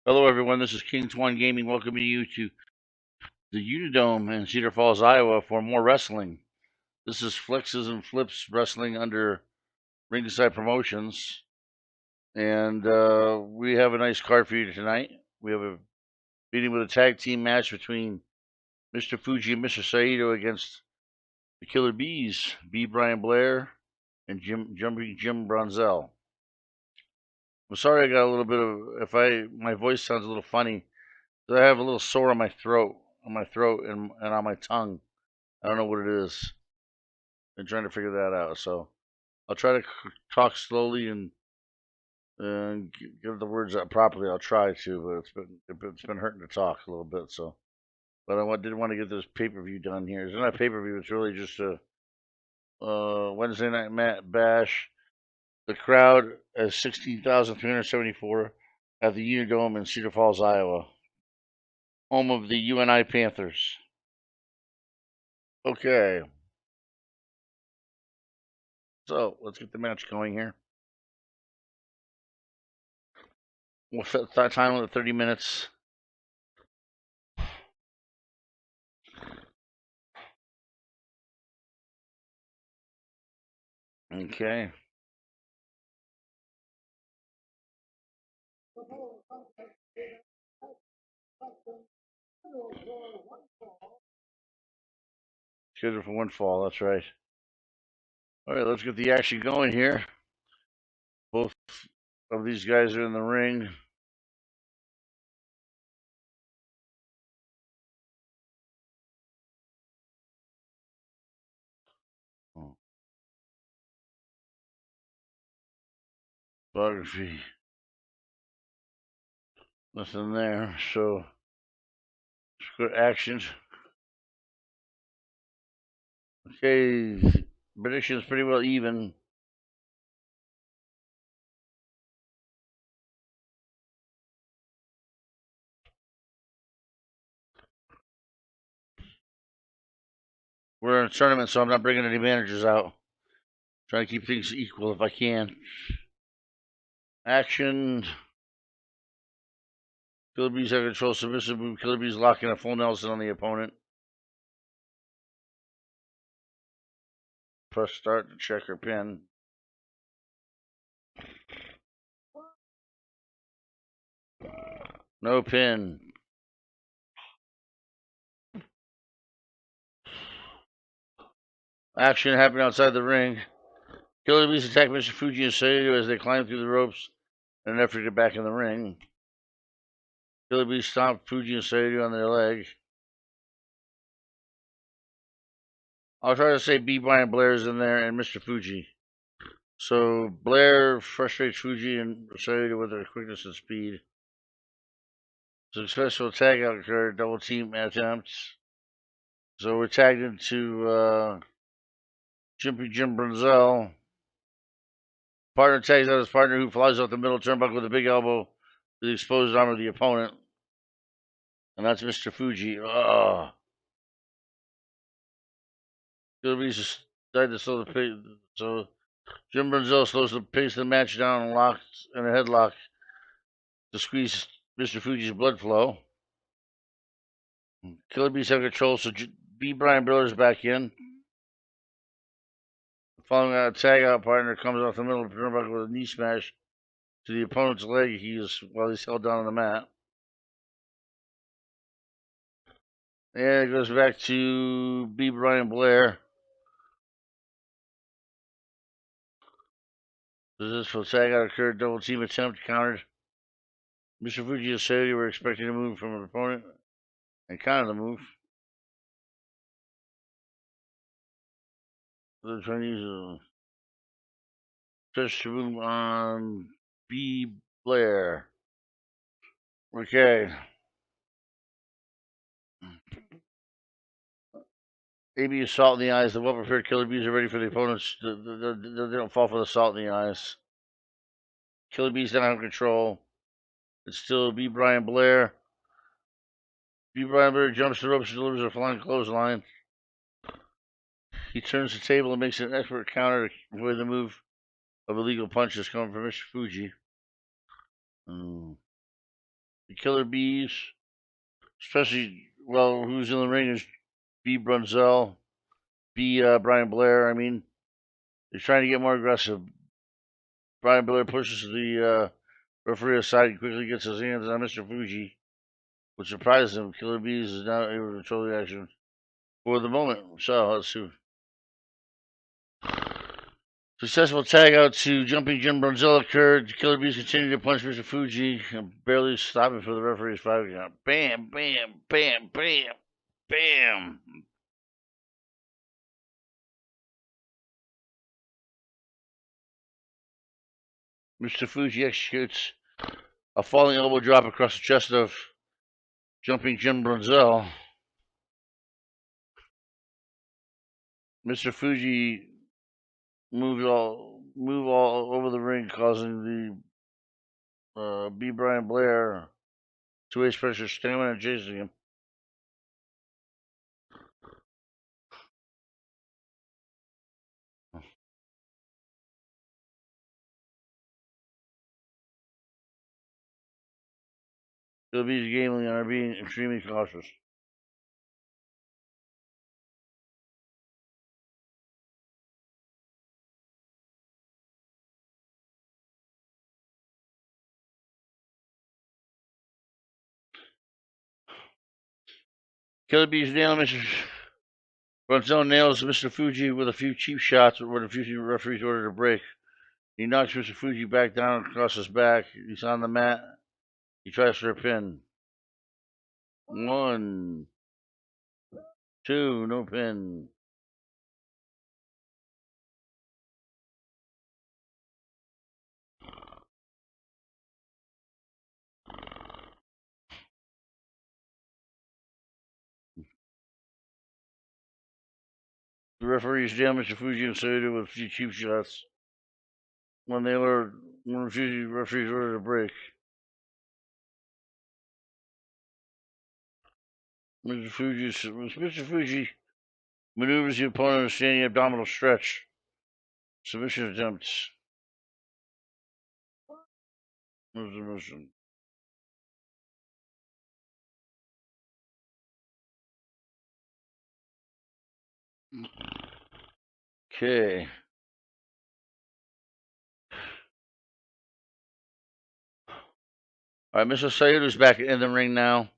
Hello, everyone. This is King Twan Gaming welcoming you to the Unidome in Cedar Falls, Iowa for more wrestling. This is Flexes and Flips Wrestling under Ringside Promotions. And we have a nice card for you tonight. We have a meeting with a tag team match between Mr. Fuji and Mr. Saito against the Killer Bees, B. Brian Blair and Jumping Jim Bronzel. I'm sorry I got a little bit of, my voice sounds a little funny. I have a little sore on my throat, and on my tongue. I don't know what it is. I'm trying to figure that out. So I'll try to talk slowly and get the words out properly. I'll try to, but it's been hurting to talk a little bit. So, but did want to get this pay per view done here. It's not a pay per view. It's really just a Wednesday night bash. The crowd is 16,374 at the Unidome in Cedar Falls, Iowa, home of the UNI Panthers. Okay. So let's get the match going here. We'll set that time limit 30 minutes. Okay. Scheduled for one fall. That's right. All right, let's get the action going here. Both of these guys are in the ring. Oh. Biography. Nothing there. So, good action. Okay, prediction's pretty well even. We're in a tournament, so I'm not bringing any managers out. Trying to keep things equal if I can. Action. Killer Bees have control. Submissive move. Killer Bees locking a full Nelson on the opponent. Press start to check her pin. No pin. Action happening outside the ring. Killer Bees attack Mr. Fuji and Saito as they climb through the ropes in an effort to get back in the ring. Killer Bees stomp Fuji and Saito on their leg. I'll try to say B. Brian Blair's in there and Mr. Fuji. So Blair frustrates Fuji and Saito with their quickness and speed. Successful tag out occurred, double team attempts. So we're tagged into Jumpy Jim Brunzel. Partner tags out his partner, who flies off the middle turnbuckle with a big elbow to the exposed arm of the opponent. And that's Mr. Fuji. Oh. Killer Bees decided to slow the pace. So Jim Brunzel slows the pace of the match down and locks in a headlock to squeeze Mr. Fuji's blood flow. Killer Bees have control, so B. Brian Blair's back in. Following a tag out partner comes off the middle of the turnbuckle with a knee smash to the opponent's leg while he's held down on the mat. And it goes back to B. Brian Blair. Successful tag out occurred, double team attempt countered. Mr. Fuji and Saito were expecting a move from an opponent and countered the move. They're trying to use a touch to move on B. Blair. Okay. AB is salt in the eyes. The well prepared Killer Bees are ready for the opponents. They don't fall for the salt in the eyes. Killer Bees don't have control. It's still B. Brian Blair. B. Brian Blair jumps the ropes and delivers a flying clothesline. He turns the table and makes an expert counter to avoid the move of illegal punches coming from Mr. Fuji. the Killer Bees, especially, well, who's in the ring is B. Brunzell, Brian Blair. I mean, they're trying to get more aggressive. Brian Blair pushes the referee aside and quickly gets his hands on Mr. Fuji, which surprises him. Killer Bees is now able to control the action for the moment. So let's see. Successful tag out to Jumping Jim Brunzell occurred. Killer Bees continued to punch Mr. Fuji, barely stopping for the referee's 5 count. Bam, bam, bam, bam, bam. Mr. Fuji executes a falling elbow drop across the chest of Jumping Jim Brunzell. Mr. Fuji move all over the ring, causing the B. Brian Blair to waste pressure, stamina, and chasing him. Killer Bees gambling and are being extremely cautious. Killer Bees nail Mr. Brunzell nails Mr. Fuji with a few cheap shots where the Fuji referees ordered a break. He knocks Mr. Fuji back down across his back. He's on the mat. He tries for a pin. 1, 2, no pin. The referees nail Mr. Fuji and Saito with a few cheap shots. When the Fuji referees ordered a break. Mr. Fuji maneuvers the opponent in a standing abdominal stretch. Submission attempts. Submission. Okay. All right, Mr. Saito's back in the ring now.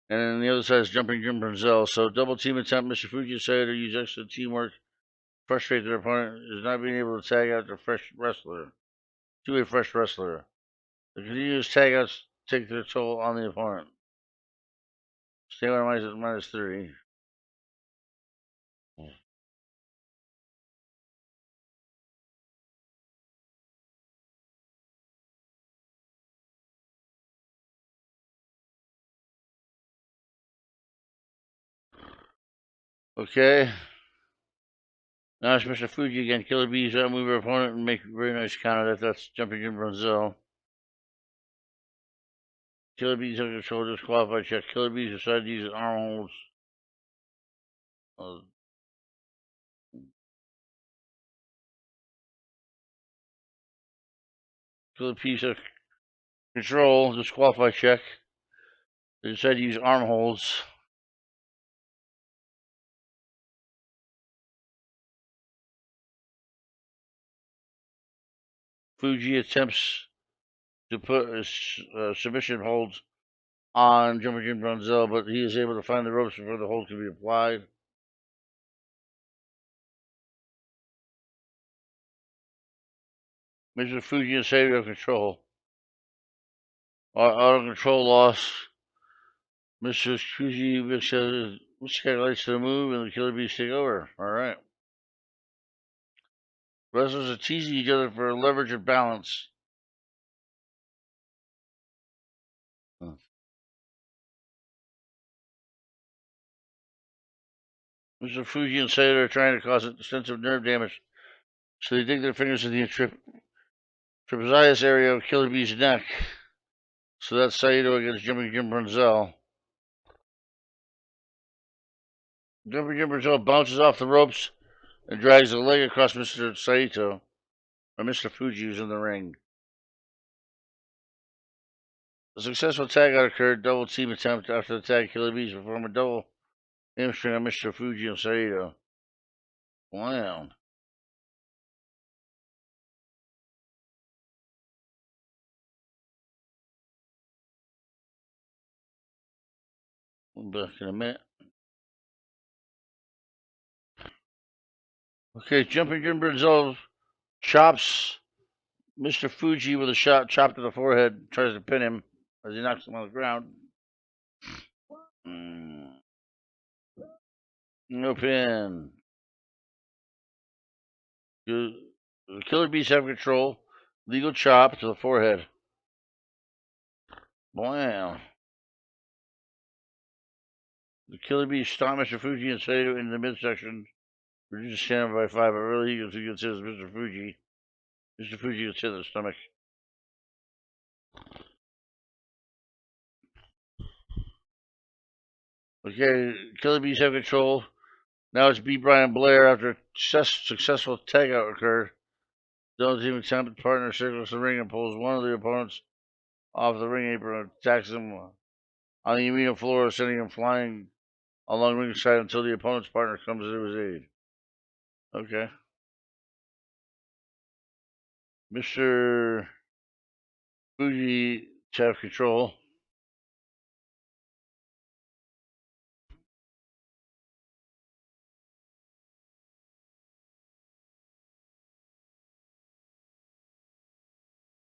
And then the other side is Jumping Jim Brunzell. So double team attempt. Mr. Fuji and Saito use extra teamwork. Frustrate their opponent is not being able to tag out their fresh wrestler. To a fresh wrestler. The continuous tag outs take their toll on the opponent. Stay on -3. Okay. Now it's Mr. Fuji again. Killer Bees outmove her opponent and make a very nice counter. That's Jumping Jim Brunzell. Killer Bees have control, disqualified check. Killer Bees decided to use arm holds. Killer Bees have control, disqualified check. They decided to use arm holds. Fuji attempts to put his submission holds on Jumping Jim Brunzell, but he is able to find the ropes before the hold can be applied. Mr. Fuji and Saito have control. Auto control loss. Mr. Fuji miscalculates the move, and the Killer Bees take over. All right. Wrestlers are teasing each other for leverage and balance. Mr. Fuji and Saito are trying to cause extensive nerve damage, so they dig their fingers in the trapezius area of Killer Bee's neck. So that's Saito against Jumping Jim Brunzell. Jumping Jim Brunzell bounces off the ropes and drags a leg across Mr. Saito, or Mr. Fuji, who's in the ring. A successful tag out occurred. Double team attempt after the tag. Killer Bees perform a double hamstring on Mr. Fuji and Saito. Wow. We'll be back in a minute. Okay, Jumping Jim Brazil chops Mr. Fuji with a chop to the forehead, tries to pin him as he knocks him on the ground. No pin. The Killer Bees have control. Legal chop to the forehead. Wow. The Killer Bees stomp Mr. Fuji and Saito into the midsection. Reduce the stamina by 5, but really he considers Mr. Fuji. Mr. Fuji gets hit in the stomach. Okay, Killer Bees have control. Now it's B. Brian Blair after a successful tagout occurred. Double team attempted partner circles the ring and pulls one of the opponents off the ring apron and attacks him on the arena floor, sending him flying along ringside until the opponent's partner comes to his aid. Okay. Mr. Fuji have control.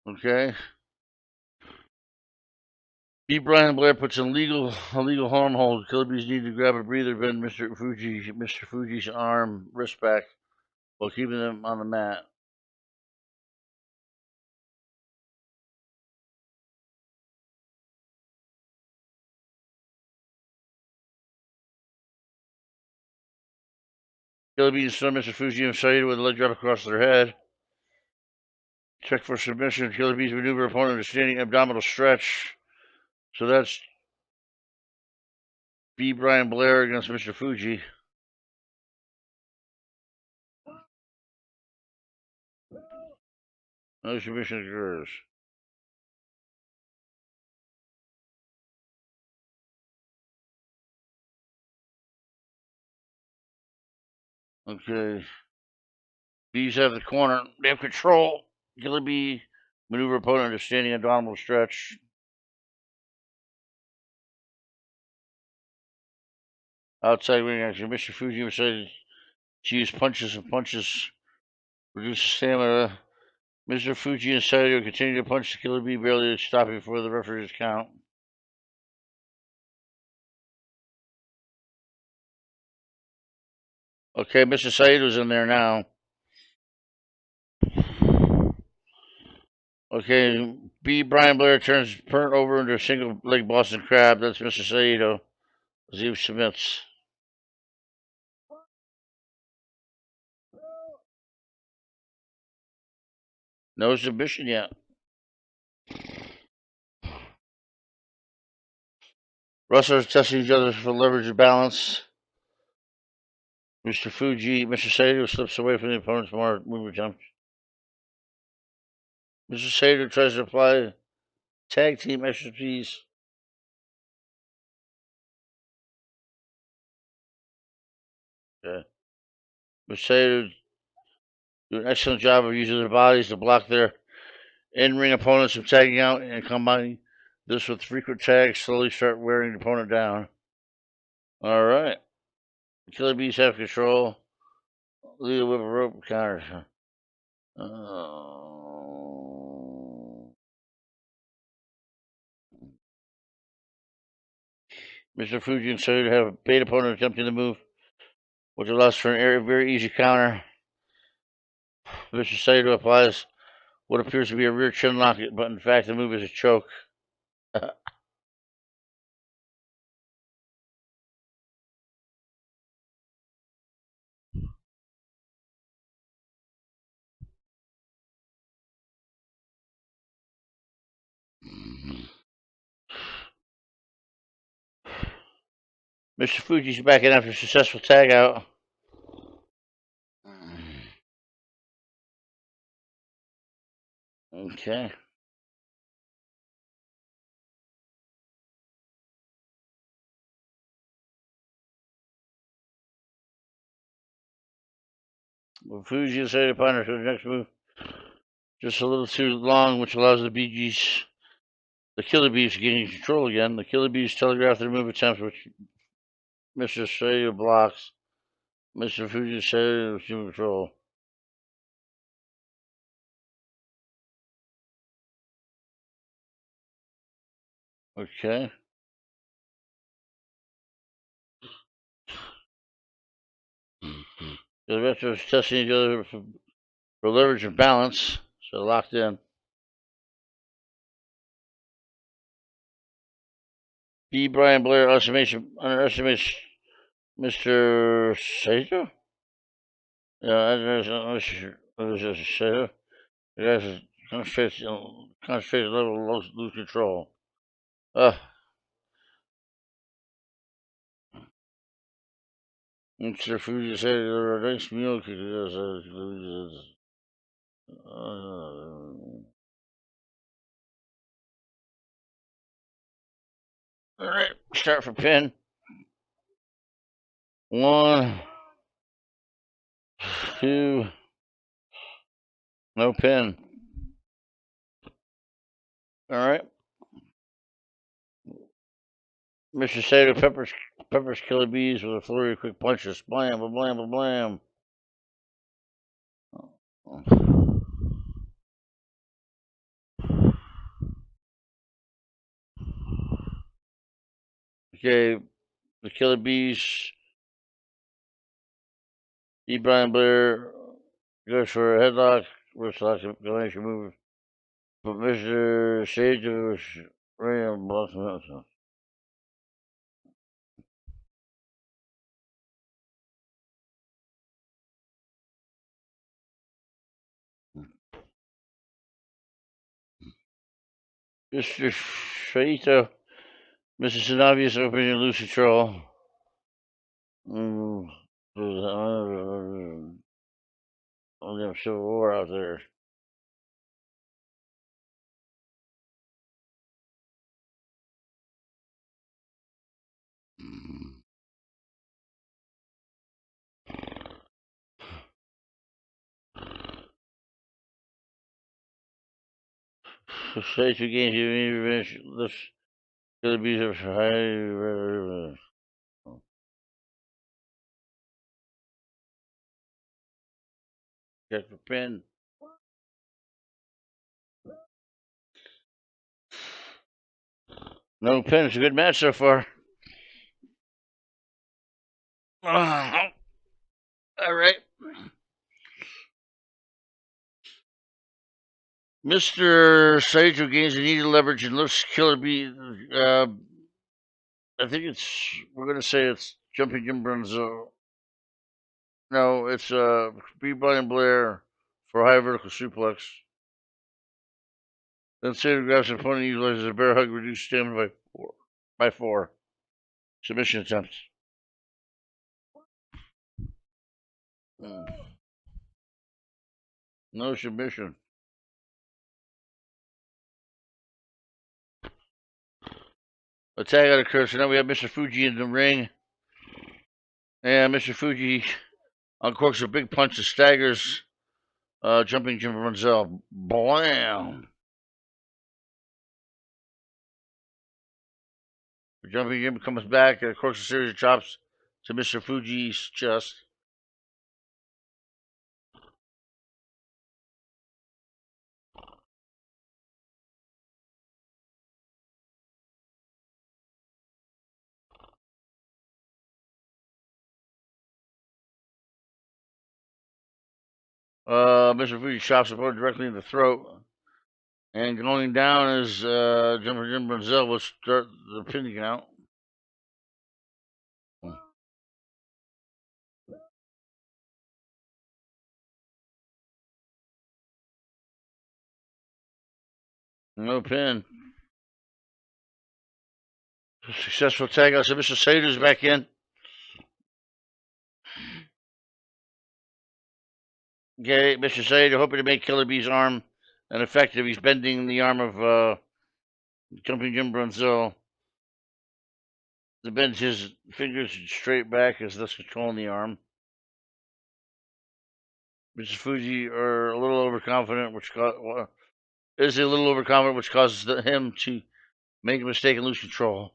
Okay. B. Brian Blair puts in illegal arm hold. Killer Bees need to grab a breather, bend Mr. Fuji's wrist back while keeping them on the mat. Killer Bees throw Mr. Fuji and Saito with a leg drop across their head. Check for submission. Killer Bees maneuver opponent to standing abdominal stretch. So that's B. Brian Blair against Mr. Fuji. No submission occurs. Okay. Bees have the corner. They have control. Killer Bee maneuver opponent to standing abdominal stretch. Outside ring action. Mr. Fuji decided to use punches and punches. Reduce stamina. Mr. Fuji and Saito continue to punch the Killer Bee, barely stopping before the referee's count. Okay, Mr. Saito's in there now. Okay, B. Brian Blair turns Pert over into a single leg Boston Crab. That's Mr. Saito as he submits. No submission yet. Wrestlers testing each other for leverage and balance. Mr. Saito slips away from the opponent's movement jump. Mr. Saito tries to apply tag team expertise. Okay. Mr. Saito do an excellent job of using their bodies to block their in-ring opponents from tagging out and combining this with frequent tags slowly start wearing the opponent down. All right. Killer Bees have control. Lead with a rope counter. Mr. Fuji and Saito have a bait opponent attempting to move, which allows for a very easy counter. Mr. Saito applies what appears to be a rear chin lock, but in fact the move is a choke. Mr. Fuji's back in after a successful tag out. Okay. Fuji decided upon her next move. Just a little too long, which allows the Bee Gees, the Killer Bees, gaining control again. The Killer Bees telegraph their move attempts, which Mr. Sato blocks. Mr. Fuji Sato assume control. Okay. The rest of us testing each other for leverage and balance, so locked in. B. Brian Blair underestimates Mr. Sato? Yeah, Mr. Sato. The guy's concentrated level lose control. Mr. Fuji said a nice meal. All right, start for pin. 1, 2, no pin. All right. Mr. Sato peppers Killer Bees with a flurry of quick punches. Blam, blam, blam, blam. Okay, the Killer Bees. E. Brian Blair goes for a headlock, wrist lock, combination move. But Mr. Sage was right on blocks and outside. Mr. Saito, Mr. Sanavius opening lose control. Only have Civil War out there. Saito gains you revenge. This gonna be the high. Check for pin. No pin. It's a good match so far. All right. Mr. Saito gains the needed leverage and lifts Killer Bee. I think we're going to say it's Jumping Jim Brunzo. No, it's B. Brian Blair for a high vertical suplex. Then Sato grabs an opponent and utilizes a bear hug, reduce stamina by 4. Submission attempt. No submission. A tag out occurs, so now we have Mr. Fuji in the ring. And Mr. Fuji uncorks a big punch that staggers Jumping Jim Brunzel. Blam! Jumping Jim comes back and corks a series of chops to Mr. Fuji's chest. Mr. Fuji chops the opponent directly in the throat. And going down is Jumping Jim Brunzel will start the pinning count. No pin. Successful tag out. So Mr. Sato's back in. Okay, Mr. Sato hoping to make Killer Bee's arm ineffective. He's bending the arm of Jumping Jim Brunzel. He bends his fingers straight back as thus controlling the arm. Mr. Fuji are a little overconfident, is a little overconfident, which causes him to make a mistake and lose control.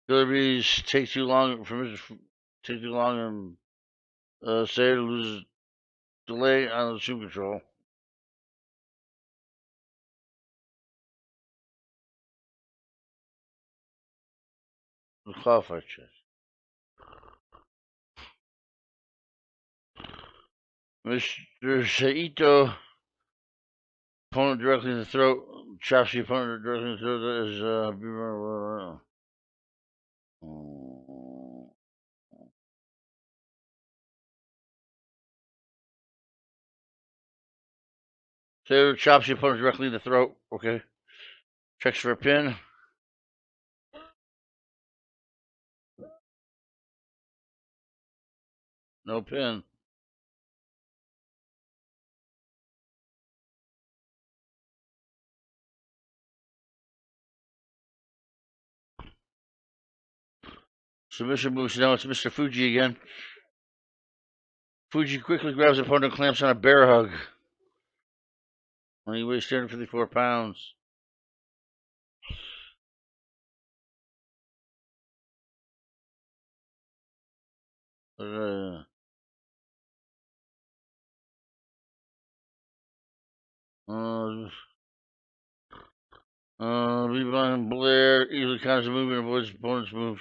Killer Bees take too long for Mr. Take too long and Sayer loses delay on the zoom control. The qualify check. Mr. Saito, opponent directly in the throat. Chops the opponent directly in the throat. That is Sayer chops the opponent directly in the throat. Okay. Checks for a pin. No pin. Submission moves. Now it's Mr. Fuji again. Fuji quickly grabs the opponent and clamps on a bear hug. When he weighs 254 pounds. B. Brian Blair easily counters the move and avoids the opponent's move.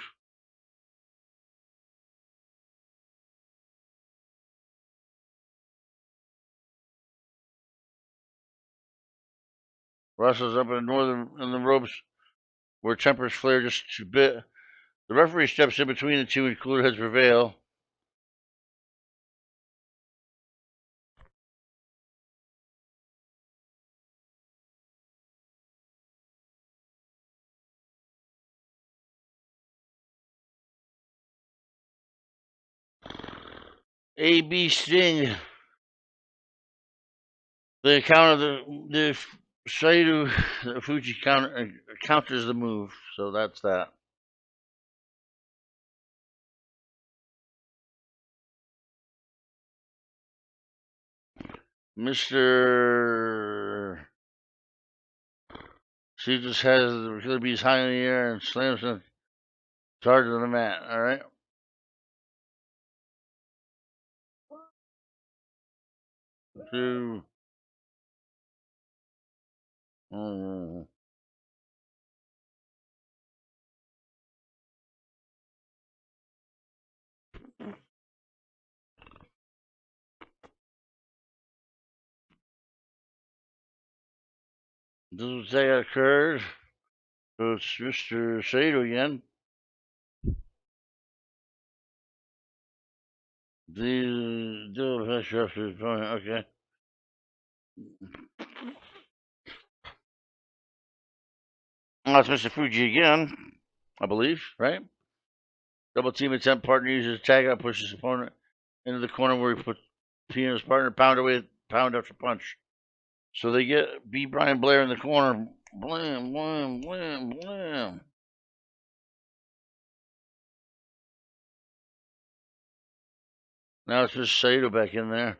Wrestles up in the ropes where tempers flare just a bit. The referee steps in between the two and cooler heads prevail. AB Sting. The counter the Saito Fuji counters the move, so that's that. Mr. She just has the Killer Bees high in the air and slams him hard to the mat. All right. Two. This mistake occurred. So it's Mr. Saito again. The deal affects your opponent. Okay. Well, that's Mr. Fuji again, I believe, right? Double team attempt. Partner uses tag out, pushes opponent into the corner where he puts P and his partner pound after punch. So they get B. Brian Blair in the corner. Blam, blam, blam, blam. Now it's just Saito back in there.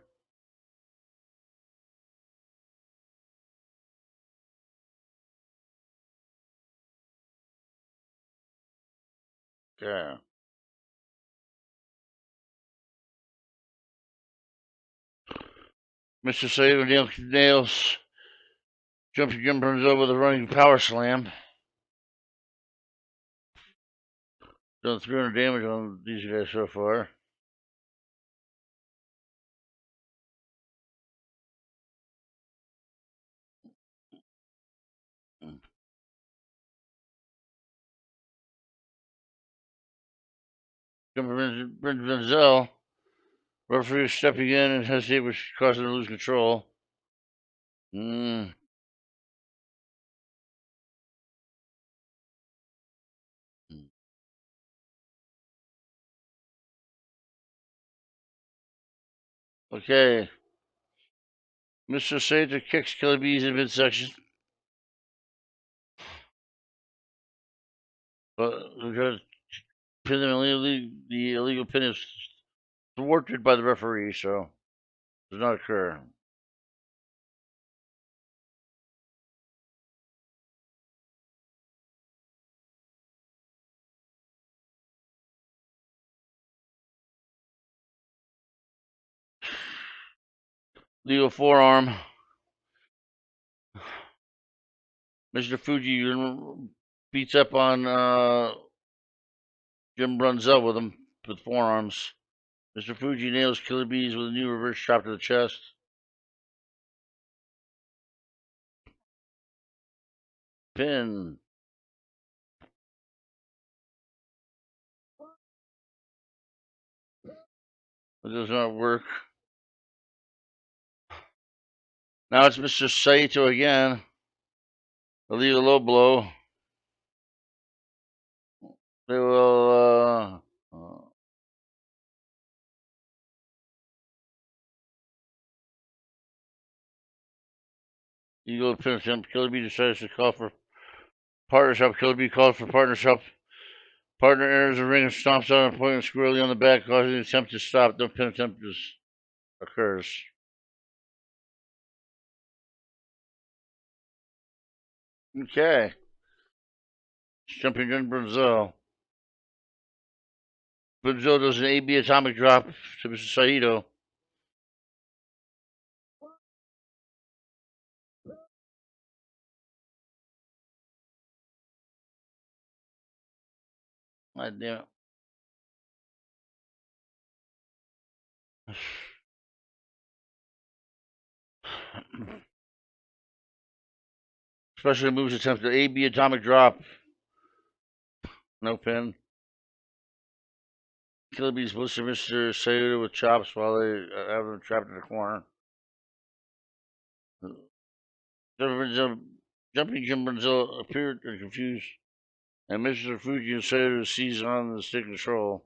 Yeah. Mr. Saito nails jumping Jim Burns over with a running power slam. Done 300 damage on these guys so far. Brent Venzel, referee stepping in and hesitate, which caused him to lose control. Okay. Mr. Saito kicks Killer Bees in midsection. But we're going to pin them illegally. The illegal pin is thwarted by the referee, so does not occur. Legal forearm. Mr. Fuji beats up on Jim Brunzell with forearms. Mr. Fuji nails Killer Bees with a new reverse chop to the chest. Pin. It does not work. Now it's Mr. Saito again. Illegal low blow. They will Eagle pin attempt. Killer Bee decides to call for partnership. Killer Bee calls for partnership. Partner enters the ring and stomps out and pointing squarely on the back, causing the attempt to stop. No pin attempt occurs. Okay. Jumping in Brazil. Brazil does an AB atomic drop to Mr. Saito. God damn it. Special moves attempt the AB atomic drop. No pin. Killer Bees blister Mr. Saito with chops while they have him trapped in the corner. Jumping Jim Brazil appeared confused, and Mr. Fuji and Saito seize on the stick control.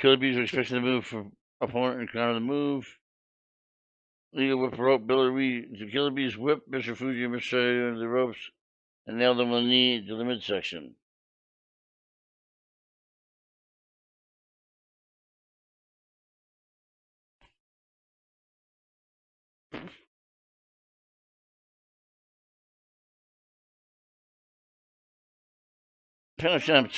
Killer Bees are expecting to move from opponent and counter the move. Legal whip rope Billy Reed. The Killer Bees whip Mr. Fuji and Mr. Saito into the ropes and nail them with a knee to the midsection. Pin attempt.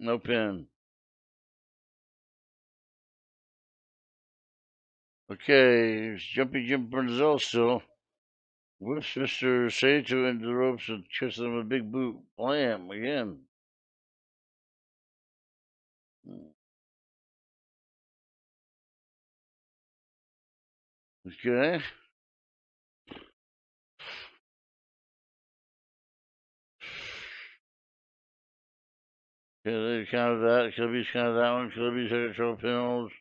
No pin. Okay, Jumpy Jim Brazil still. Whips Mr. Saito into the ropes and kisses him with a big boot. Blam, again. Okay. Okay, they counted that. Kilby's counted that one. Kilby's had control pinholes.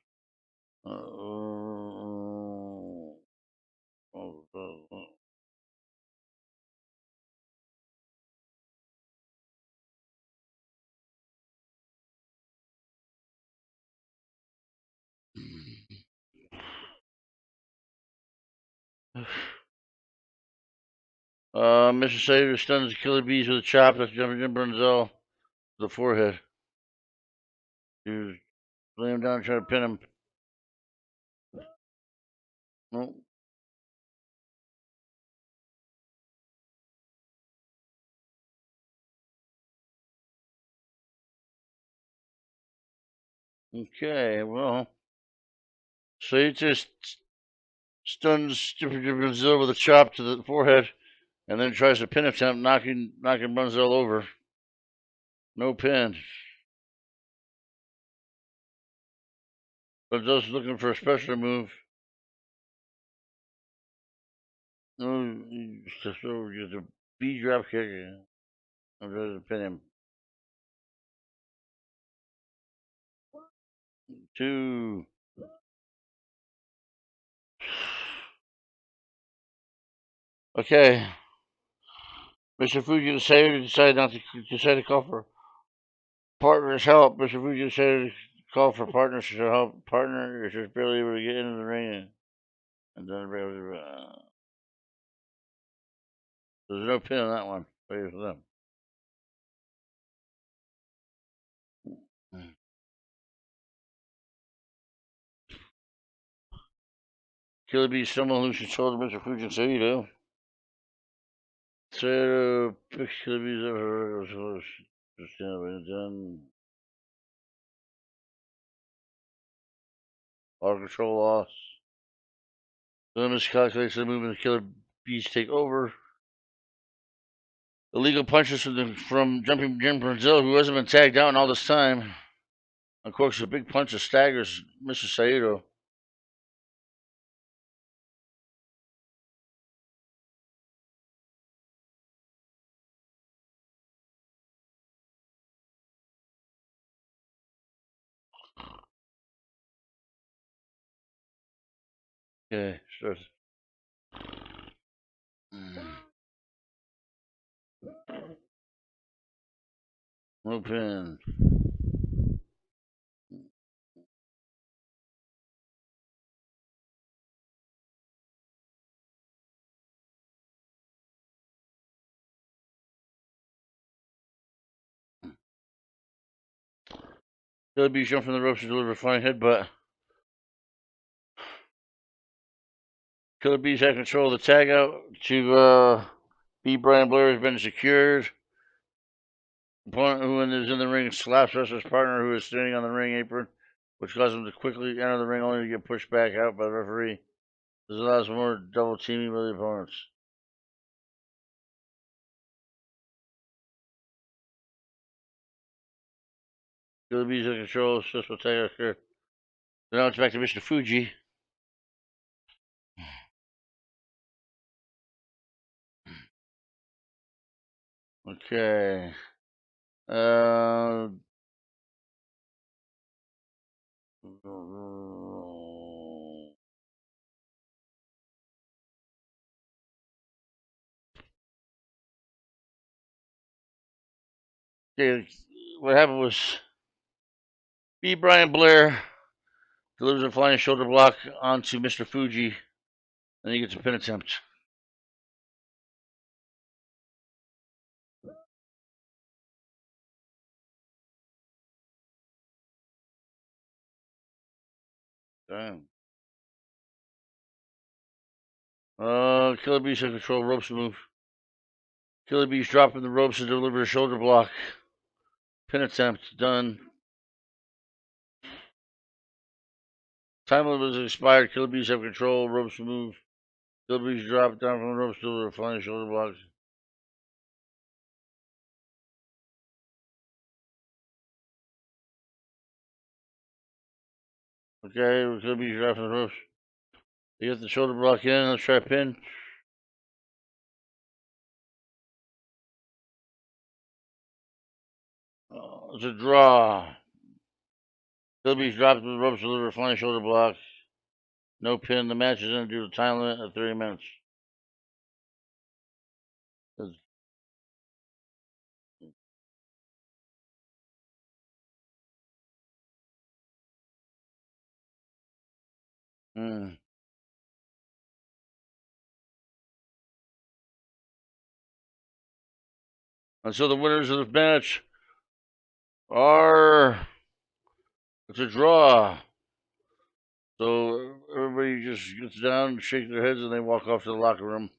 Mr. Savior stuns Killer Bees with a chop. That's jumping Jim Brunzell to the forehead. He was laying him down trying to pin him. Nope. Okay, well. Saito stuns Jim Brunzell with a chop to the forehead and then tries to pin attempt, knocking Brunzell over. No pin. But just looking for a special move. No, just a B drop kick. I'm trying to pin him. 2. Okay. Mr. Fuji decided not to call for Partners help. Mr. Fuji said call for partners to help. Partner is just barely able to get into the ring. And then there's no pin on that one. Wait for them. Killer Bee someone who should shoulder Mr. Fuji Saito. Saito picks Killer Bee's ever done. All control loss. The miscalculates the movement of Killer Bees take over. Illegal punches from Jumping Jim Brazil, who hasn't been tagged out in all this time. Of course, a big punch that staggers Mr. Saito. Okay, starts. No pin. Killer Bee jumped from the ropes to deliver a flying headbutt. Killer Bees had control of the tag out to B. Brian Blair has been secured. Opponent who is in the ring slaps wrestler's partner who is standing on the ring apron, which causes him to quickly enter the ring only to get pushed back out by the referee. This allows more double teaming by the opponents. Killer Bees in control, successful tag out here. So now it's back to Mr. Fuji. Okay. Okay, what happened was B. Brian Blair delivers a flying shoulder block onto Mr. Fuji, and he gets a pin attempt. Damn. Killer Bees in control, ropes move. Killer Bees dropping the ropes and deliver a shoulder block. Pin attempt done. Time limit is expired. Killer Bees have control, ropes move. Killer Bees drop down from the ropes, deliver a flying shoulder block. Okay, Killer Bees dropping the ropes. They get the shoulder block in. Let's try a pin. It's a draw. Killer Bees dropped the ropes, deliver a flying shoulder block. No pin. The match is in due to time limit of 30 minutes. Mm. And so the winners of the match are, it's a draw. So everybody just gets down, shake their heads, and they walk off to the locker room.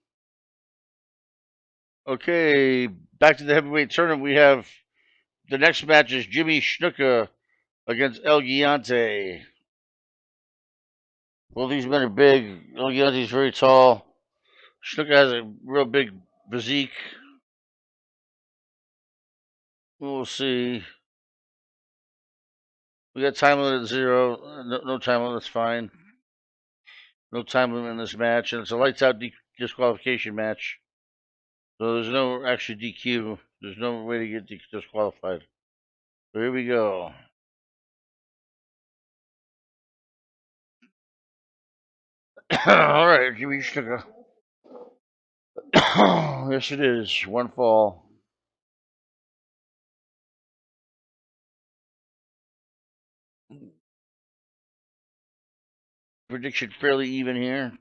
Okay, back to the heavyweight tournament. We have the next match is Jimmy Snuka against El Gigante. Well, these men are big. El Gigante is very tall. Snuka has a real big physique. We'll see. We got time limit at 0. No time limit. That's fine. No time limit in this match, and it's a lights out disqualification match. So there's no actually DQ. There's no way to get disqualified. So here we go. All right, Jimmy Snuka. Yes, it is. One fall. Prediction fairly even here.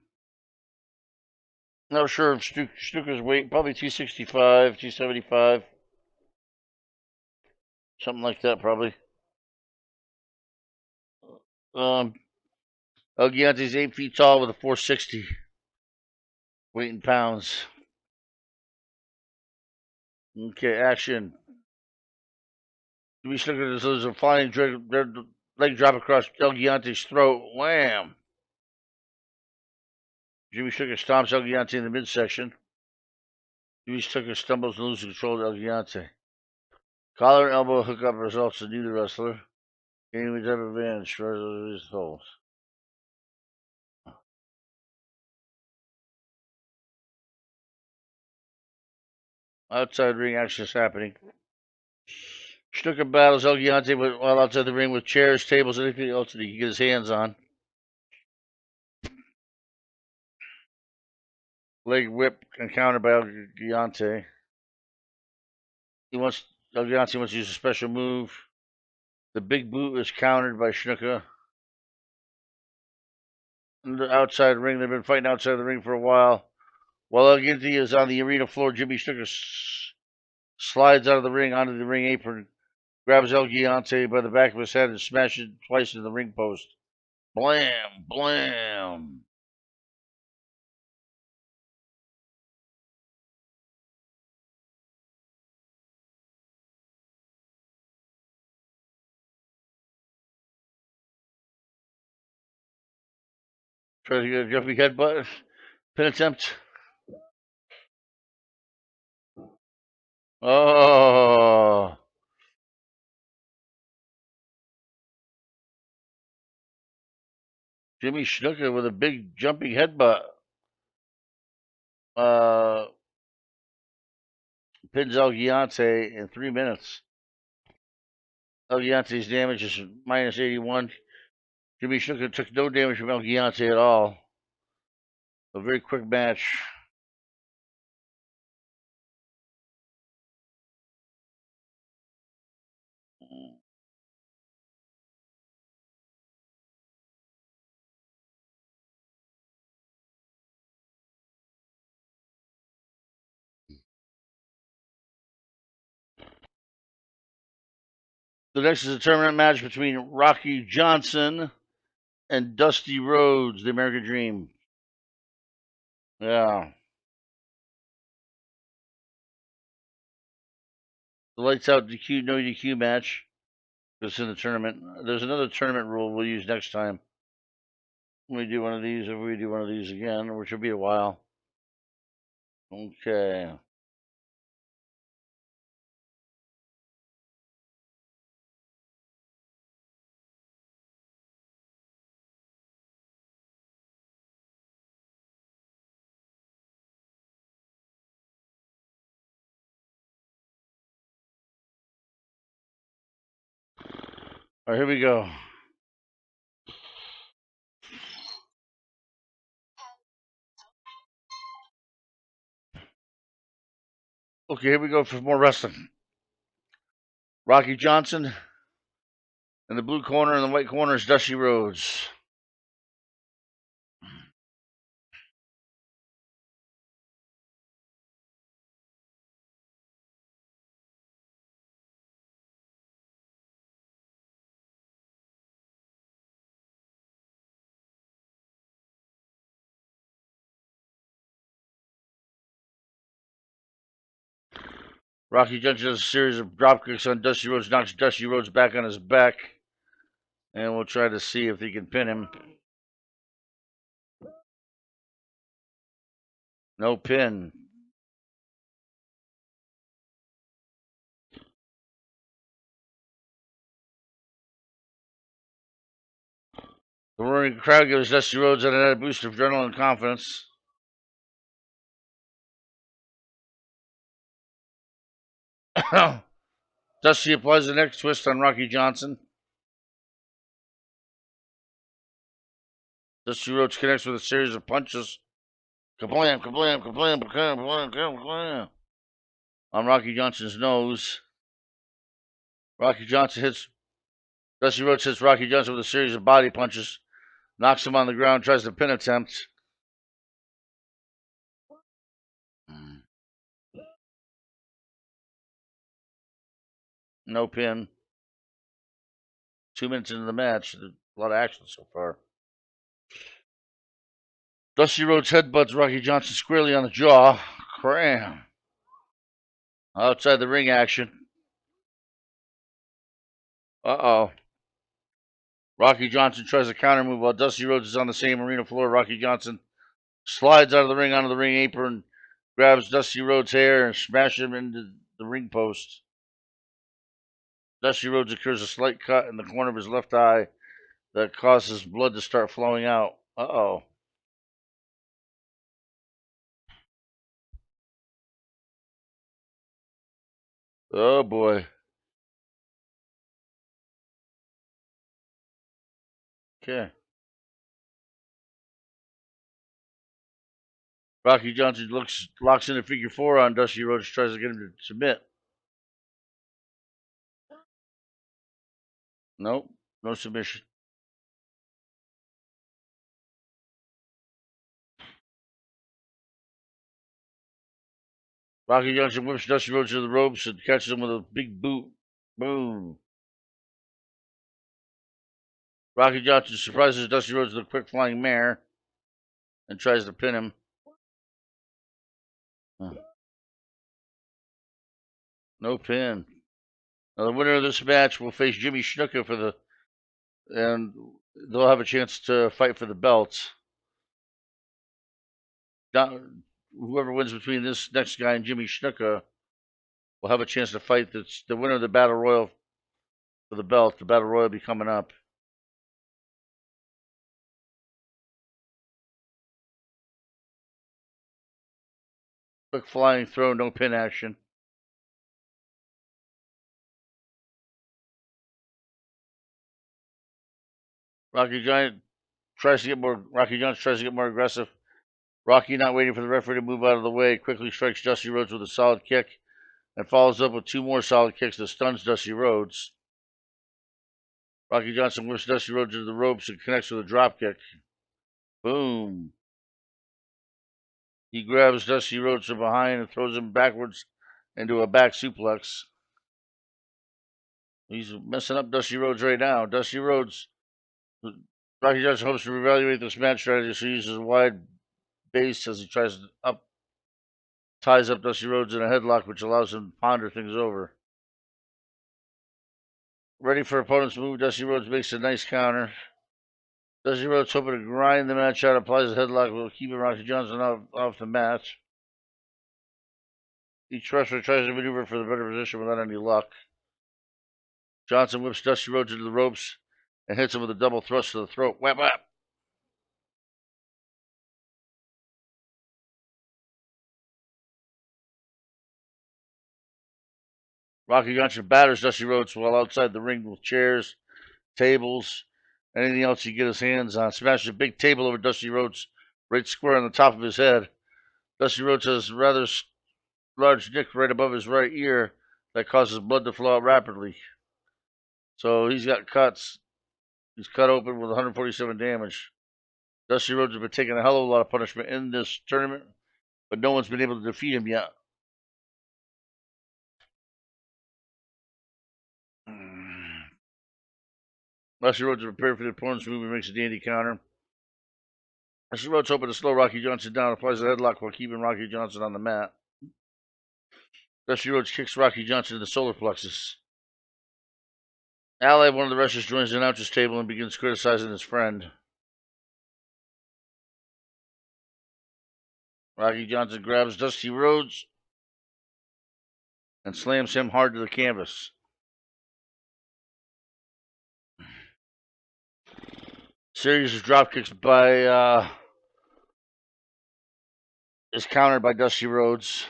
Not sure of Stuka's weight. Probably 265, 275. Something like that, probably. El Giante's 8 feet tall with a 460 weight in pounds. Okay, action. Jimmy Snuka does a flying leg drop across El Giante's throat. Wham! Jimmy Snuka stomps El Giante in the midsection. Jimmy Snuka stumbles and loses control of El Giante. Collar and elbow hookup results in neither wrestler gaining with type advantage for his holes. Outside ring action is happening. Snuka battles El Giante while outside the ring with chairs, tables, anything else that he can get his hands on. Leg whip encountered by El Giante. El Giante wants to use a special move. The big boot is countered by Snuka. The outside ring, they've been fighting outside the ring for a while. While El Giante is on the arena floor, Jimmy Snuka slides out of the ring onto the ring apron, grabs El Giante by the back of his head and smashes it twice into the ring post. Blam! Blam! Tries to get a jumping headbutt. Pin attempt. Oh! Jimmy Snuka with a big jumping headbutt. Pins El Giante in 3 minutes. El Giante's damage is minus 81. Jimmy Snuka took no damage from El Giante at all. A very quick match. The next is a tournament match between Rocky Johnson and Dusty Rhodes, the American Dream. Yeah. The lights out DQ, no DQ match. It's in the tournament. There's another tournament rule we'll use next time. When we do one of these, if we do one of these again, which will be a while. Okay. All right, here we go. Okay, here we go for more wrestling. Rocky Johnson in the blue corner, and the white corner is Dusty Rhodes. Rocky Johnson does a series of drop kicks on Dusty Rhodes, knocks Dusty Rhodes back on his back, and we'll try to see if he can pin him. No pin. The roaring crowd gives Dusty Rhodes an added boost of adrenaline and confidence. Dusty applies the neck twist on Rocky Johnson. Dusty Rhodes connects with a series of punches. Kablam, kablam, kablam, kablam, kablam, kablam. On Rocky Johnson's nose. Rocky Johnson hits. Dusty Rhodes hits Rocky Johnson with a series of body punches. Knocks him on the ground, tries the pin attempt. No pin. 2 minutes into the match. A lot of action so far. Dusty Rhodes headbutts Rocky Johnson squarely on the jaw. Cram. Outside the ring action. Uh-oh. Rocky Johnson tries a counter move while Dusty Rhodes is on the same arena floor. Rocky Johnson slides out of the ring onto the ring apron, grabs Dusty Rhodes' hair, and smashes him into the ring post. Dusty Rhodes occurs a slight cut in the corner of his left eye that causes blood to start flowing out. Uh-oh. Oh, boy. Okay. Rocky Johnson locks in a figure four on Dusty Rhodes, tries to get him to submit. Nope, no submission. Rocky Johnson whips Dusty Rhodes to the ropes and catches him with a big boot. Boom. Rocky Johnson surprises Dusty Rhodes with a quick flying mare and tries to pin him. No pin. Now, the winner of this match will face Jimmy Snuka and they'll have a chance to fight for the belts. Whoever wins between this next guy and Jimmy Snuka will have a chance to fight the winner of the Battle Royal for the belt. The Battle Royal will be coming up. Quick flying throw, no pin action. Rocky Johnson tries to get more aggressive. Rocky, not waiting for the referee to move out of the way, quickly strikes Dusty Rhodes with a solid kick and follows up with 2 more solid kicks that stuns Dusty Rhodes. Rocky Johnson whips Dusty Rhodes into the ropes and connects with a dropkick. Boom. He grabs Dusty Rhodes from behind and throws him backwards into a back suplex. He's messing up Dusty Rhodes right now. Rocky Johnson hopes to reevaluate this match strategy, so he uses a wide base as he ties up Dusty Rhodes in a headlock, which allows him to ponder things over. Ready for opponent's move, Dusty Rhodes makes a nice counter. Dusty Rhodes, hoping to grind the match out, applies a headlock, will keep Rocky Johnson off the match. Each wrestler tries to maneuver for the better position without any luck. Johnson whips Dusty Rhodes into the ropes and hits him with a double thrust to the throat. Whap, whap. Rocky Johnson batters Dusty Rhodes while outside the ring with chairs, tables, anything else he can get his hands on. Smashes a big table over Dusty Rhodes right square on the top of his head. Dusty Rhodes has a rather large nick right above his right ear that causes blood to flow out rapidly. So he's got cuts. He's cut open with 147 damage. Dusty Rhodes has been taking a hell of a lot of punishment in this tournament, but no one's been able to defeat him yet. Dusty Rhodes is prepared for the opponent's move and makes a dandy counter. Dusty Rhodes hoping to slow Rocky Johnson down, applies a headlock while keeping Rocky Johnson on the mat. Dusty Rhodes kicks Rocky Johnson to the solar plexus. Ally, one of the wrestlers, joins the announcer's table and begins criticizing his friend. Rocky Johnson grabs Dusty Rhodes and slams him hard to the canvas. Series of dropkicks is countered by Dusty Rhodes.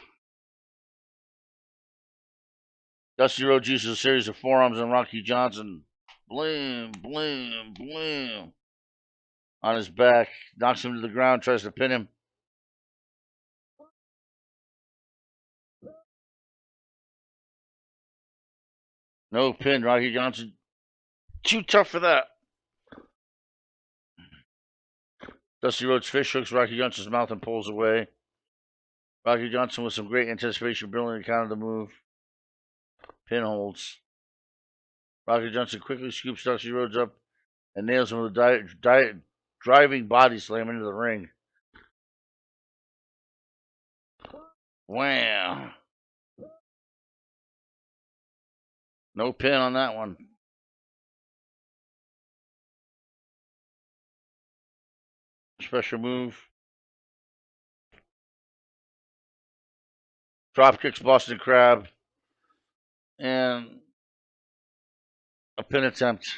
Dusty Rhodes uses a series of forearms on Rocky Johnson. Blam, blam, blam. On his back. Knocks him to the ground, tries to pin him. No pin. Rocky Johnson too tough for that. Dusty Rhodes fish hooks Rocky Johnson's mouth and pulls away. Rocky Johnson with some great anticipation, brilliantly countered the move. Pin holds. Rocky Johnson quickly scoops Dusty Rhodes up and nails him with a driving body slam into the ring. Wham! No pin on that one. Special move. Drop kicks Boston Crab. And a pin attempt.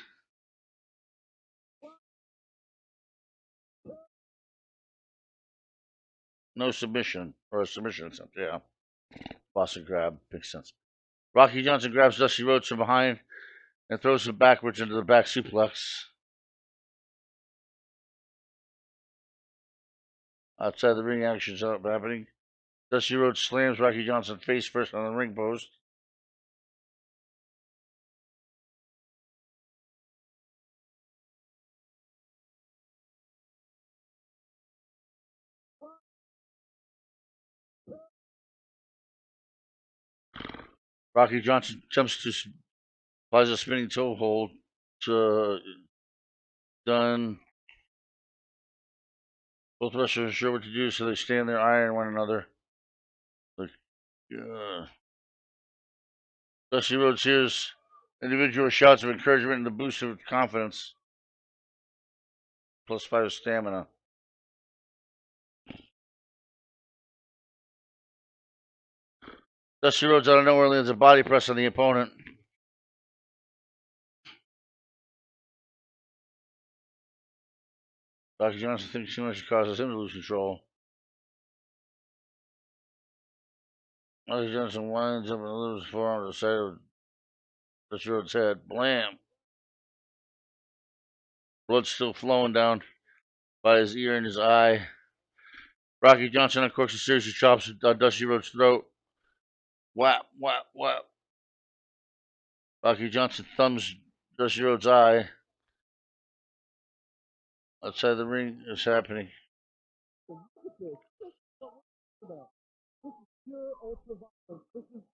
No submission. Or a submission attempt, yeah. Boston Crab. Makes sense. Rocky Johnson grabs Dusty Rhodes from behind and throws him backwards into the back suplex. Outside the ring, action's happening. Dusty Rhodes slams Rocky Johnson face first on the ring post. Rocky Johnson attempts to applies a spinning toe hold to Dunn. Both wrestlers are sure what to do, so they stand there eyeing one another. Dusty Rhodes hears individual shouts of encouragement and the boost of confidence. +5 stamina. Dusty Rhodes out of nowhere lands a body press on the opponent. Rocky Johnson thinks too much causes him to lose control. Rocky Johnson winds up and delivers his forearm to the side of Dusty Rhodes' head. Blam! Blood still flowing down by his ear and his eye. Rocky Johnson uncorks a series of chops at Dusty Rhodes' throat. Whap, whap, whap. Rocky Johnson thumbs Dusty Rhodes' eye. Outside the ring is happening.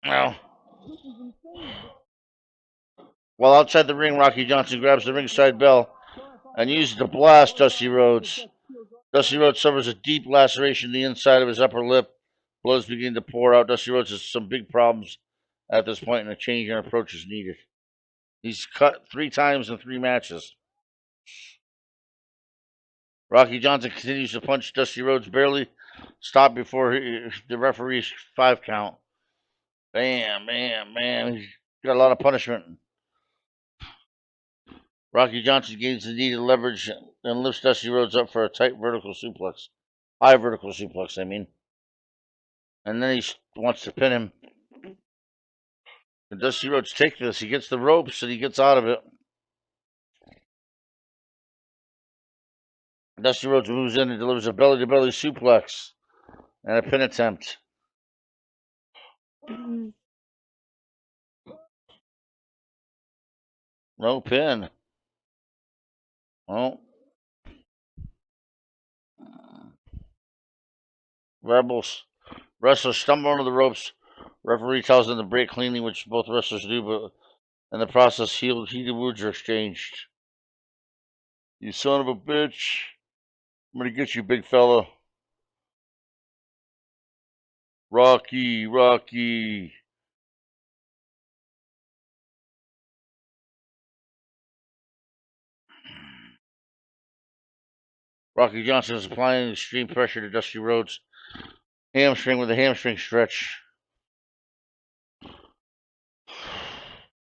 Now, while outside the ring, Rocky Johnson grabs the ringside bell and uses to blast Dusty Rhodes. Dusty Rhodes suffers a deep laceration in the inside of his upper lip. Blood's beginning to pour out. Dusty Rhodes has some big problems at this point, and a change in approach is needed. He's cut 3 times in 3 matches. Rocky Johnson continues to punch Dusty Rhodes, barely stopped before the referee's 5 count. Bam, bam, bam. He's got a lot of punishment. Rocky Johnson gains the needed leverage and lifts Dusty Rhodes up for a tight vertical suplex. High vertical suplex, I mean. And then he wants to pin him. And Dusty Rhodes takes this. He gets the ropes and he gets out of it. Dusty Rhodes moves in and delivers a belly-to-belly suplex and a pin attempt. No pin. Oh. Wrestlers stumble under the ropes. Referee tells them to break cleanly, which both wrestlers do, but in the process, heated words are exchanged. You son of a bitch. I'm gonna get you, big fella. Rocky, Rocky. Rocky Johnson is applying extreme pressure to Dusty Rhodes' hamstring with a hamstring stretch.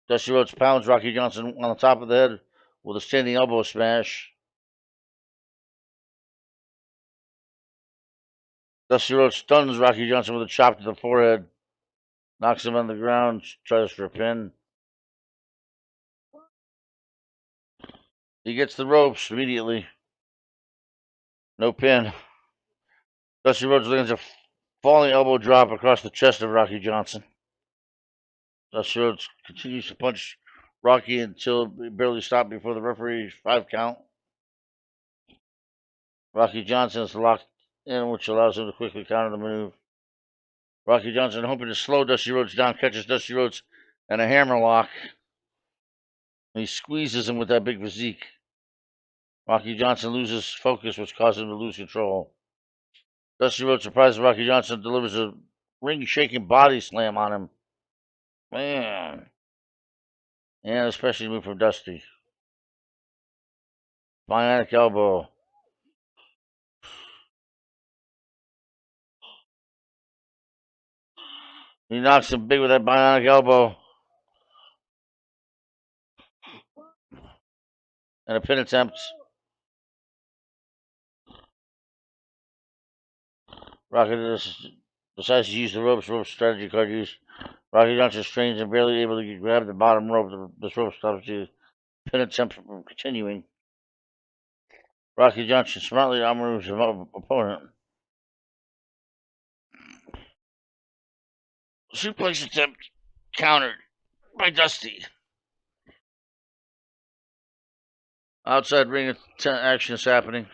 Dusty Rhodes pounds Rocky Johnson on the top of the head with a standing elbow smash. Dusty Rhodes stuns Rocky Johnson with a chop to the forehead, knocks him on the ground, tries for a pin. He gets the ropes immediately. No pin. Dusty Rhodes lands a falling elbow drop across the chest of Rocky Johnson. Dusty Rhodes continues to punch Rocky until he barely stopped before the referee's 5 count. Rocky Johnson is locked in, which allows him to quickly counter the move. Rocky Johnson, hoping to slow Dusty Rhodes down, catches Dusty Rhodes and a hammerlock. And he squeezes him with that big physique. Rocky Johnson loses focus, which causes him to lose control. Dusty Rhodes surprises Rocky Johnson, delivers a ring-shaking body slam on him. Man. And especially move from Dusty. Bionic elbow. He knocks him big with that bionic elbow. And a pin attempt. Rocky decides to use the rope strategy card used. Rocky Johnson strains and barely able to grab the bottom rope. This rope stops the pin attempt from continuing. Rocky Johnson smartly outmoves his opponent. Suplex attempt countered by Dusty. Outside ring action is happening.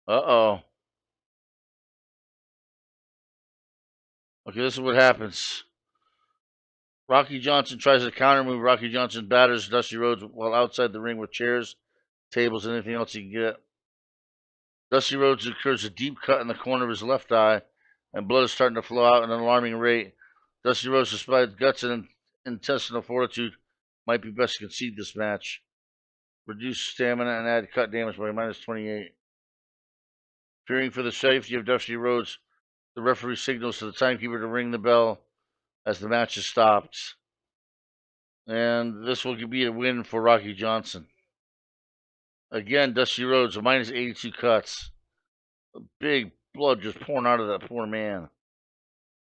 Uh-oh. Okay, this is what happens. Rocky Johnson tries to counter move. Rocky Johnson batters Dusty Rhodes while outside the ring with chairs, tables, and anything else he can get. Dusty Rhodes incurs a deep cut in the corner of his left eye, and blood is starting to flow out at an alarming rate. Dusty Rhodes, despite guts and intestinal fortitude, might be best to concede this match. Reduce stamina and add cut damage by minus 28. Fearing for the safety of Dusty Rhodes, the referee signals to the timekeeper to ring the bell as the match is stopped. And this will be a win for Rocky Johnson. Again, Dusty Rhodes, a minus 82 cuts. Big blood just pouring out of that poor man.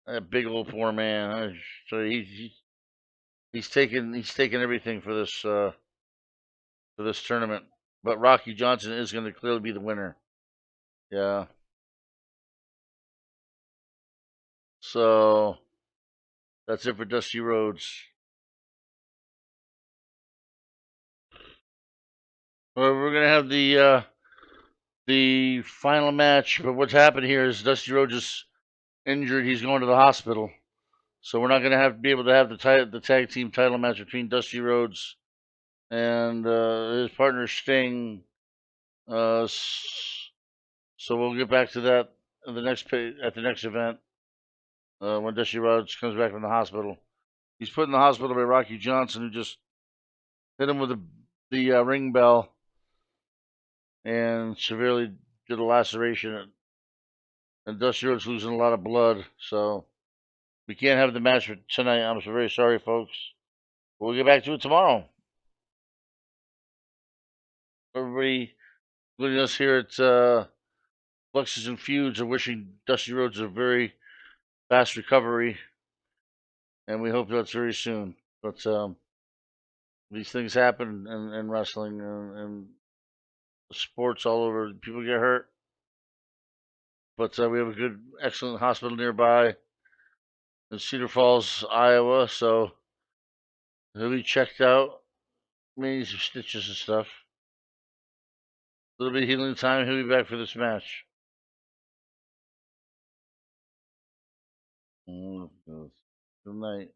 That big old poor man. So he's taking everything for this tournament. But Rocky Johnson is going to clearly be the winner. Yeah. So that's it for Dusty Rhodes. Well, we're gonna have the final match. But what's happened here is Dusty Rhodes is injured. He's going to the hospital. So we're not going to be able to have the tag team title match between Dusty Rhodes and his partner Sting. So we'll get back to that at the next event when Dusty Rhodes comes back from the hospital. He's put in the hospital by Rocky Johnson, who just hit him with the ring bell and severely did a laceration. And Dusty Rhodes losing a lot of blood, so we can't have the match for tonight. I'm so very sorry, folks. We'll get back to it tomorrow. Everybody, including us here at Flexes and Feuds, are wishing Dusty Rhodes a very fast recovery, and we hope that's very soon. But these things happen in wrestling and sports all over. People get hurt, but we have a good, excellent hospital nearby in Cedar Falls, Iowa, so he'll be checked out. Maybe some stitches and stuff. A little bit of healing time. He'll be back for this match. Good night.